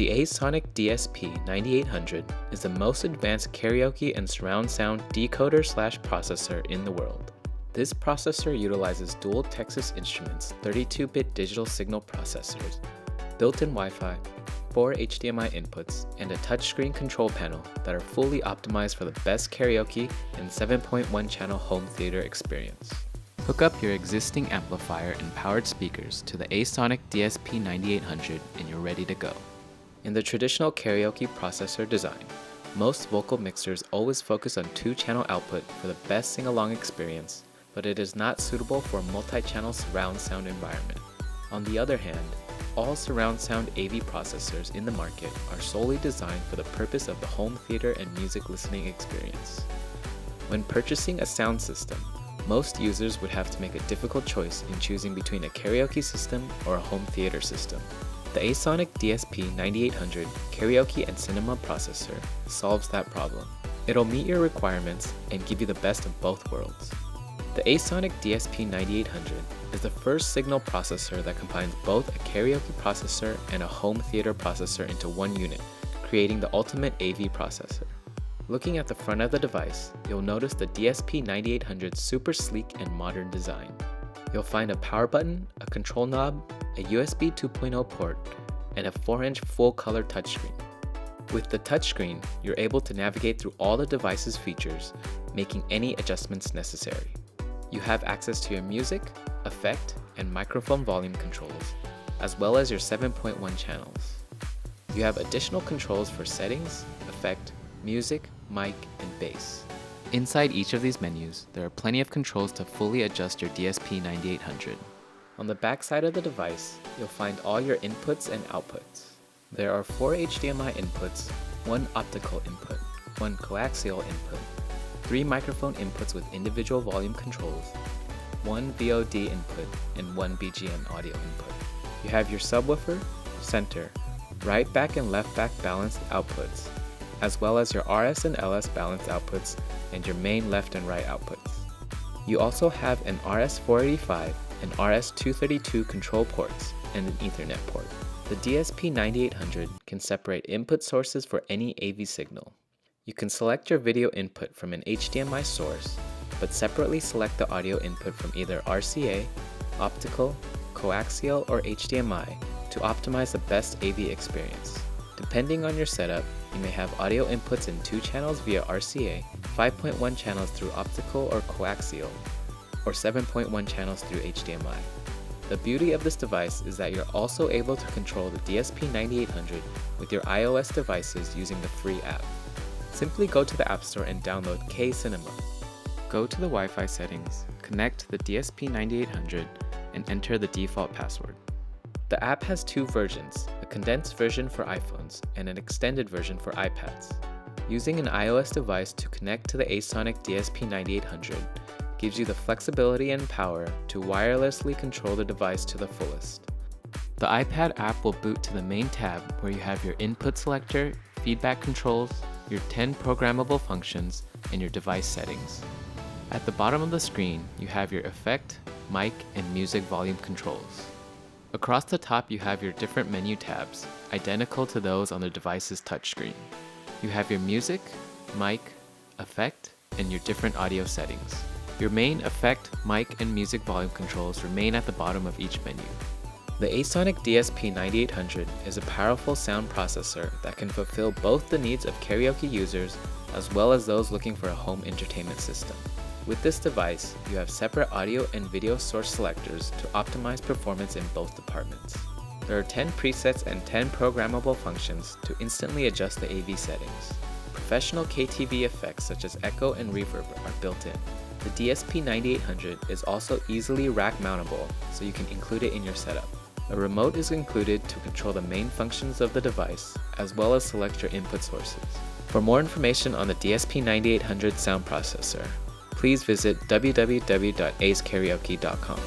The Acesonic DSP9800 is the most advanced karaoke and surround sound decoder/processor in the world. This processor utilizes dual Texas Instruments 32-bit digital signal processors, built-in Wi-Fi, 4 HDMI inputs, and a touchscreen control panel that are fully optimized for the best karaoke and 7.1 channel home theater experience. Hook up your existing amplifier and powered speakers to the Acesonic DSP9800 and you're ready to go. In the traditional karaoke processor design, most vocal mixers always focus on 2-channel output for the best sing-along experience, but it is not suitable for a multi-channel surround sound environment. On the other hand, all surround sound AV processors in the market are solely designed for the purpose of the home theater and music listening experience. When purchasing a sound system, most users would have to make a difficult choice in choosing between a karaoke system or a home theater system. The Acesonic DSP9800 karaoke and cinema processor solves that problem. It'll meet your requirements and give you the best of both worlds. The Acesonic DSP9800 is the first signal processor that combines both a karaoke processor and a home theater processor into one unit, creating the ultimate AV processor. Looking at the front of the device, you'll notice the DSP9800's super sleek and modern design. You'll find a power button, a control knob, a USB 2.0 port, and a 4-inch full-color touchscreen. With the touchscreen, you're able to navigate through all the device's features, making any adjustments necessary. You have access to your music, effect, and microphone volume controls, as well as your 7.1 channels. You have additional controls for settings, effect, music, mic, and bass. Inside each of these menus, there are plenty of controls to fully adjust your DSP9800. On the back side of the device, you'll find all your inputs and outputs. There are 4 HDMI inputs, 1 optical input, 1 coaxial input, 3 microphone inputs with individual volume controls, 1 VOD input, and 1 BGM audio input. You have your subwoofer, center, right back and left back balanced outputs, as well as your RS and LS balanced outputs and your main left and right outputs. You also have an RS-485 and RS-232 control ports and an Ethernet port. The DSP9800 can separate input sources for any AV signal. You can select your video input from an HDMI source, but separately select the audio input from either RCA, optical, coaxial, or HDMI to optimize the best AV experience. Depending on your setup, you may have audio inputs in 2 channels via RCA, 5.1 channels through optical or coaxial, or 7.1 channels through HDMI. The beauty of this device is that you're also able to control the DSP9800 with your iOS devices using the free app. Simply go to the App Store and download K-Cinema. Go to the Wi-Fi settings, connect the DSP9800, and enter the default password. The app has 2 versions, a condensed version for iPhones and an extended version for iPads. Using an iOS device to connect to the Acesonic DSP9800 gives you the flexibility and power to wirelessly control the device to the fullest. The iPad app will boot to the main tab where you have your input selector, feedback controls, your 10 programmable functions, and your device settings. At the bottom of the screen, you have your effect, mic, and music volume controls. Across the top, you have your different menu tabs, identical to those on the device's touchscreen. You have your music, mic, effect, and your different audio settings. Your main effect, mic, and music volume controls remain at the bottom of each menu. The Acesonic DSP9800 is a powerful sound processor that can fulfill both the needs of karaoke users as well as those looking for a home entertainment system. With this device, you have separate audio and video source selectors to optimize performance in both departments. There are 10 presets and 10 programmable functions to instantly adjust the AV settings. Professional KTV effects such as echo and reverb are built in. The DSP9800 is also easily rack mountable, so you can include it in your setup. A remote is included to control the main functions of the device, as well as select your input sources. For more information on the DSP9800 sound processor, please visit www.acekaraoke.com.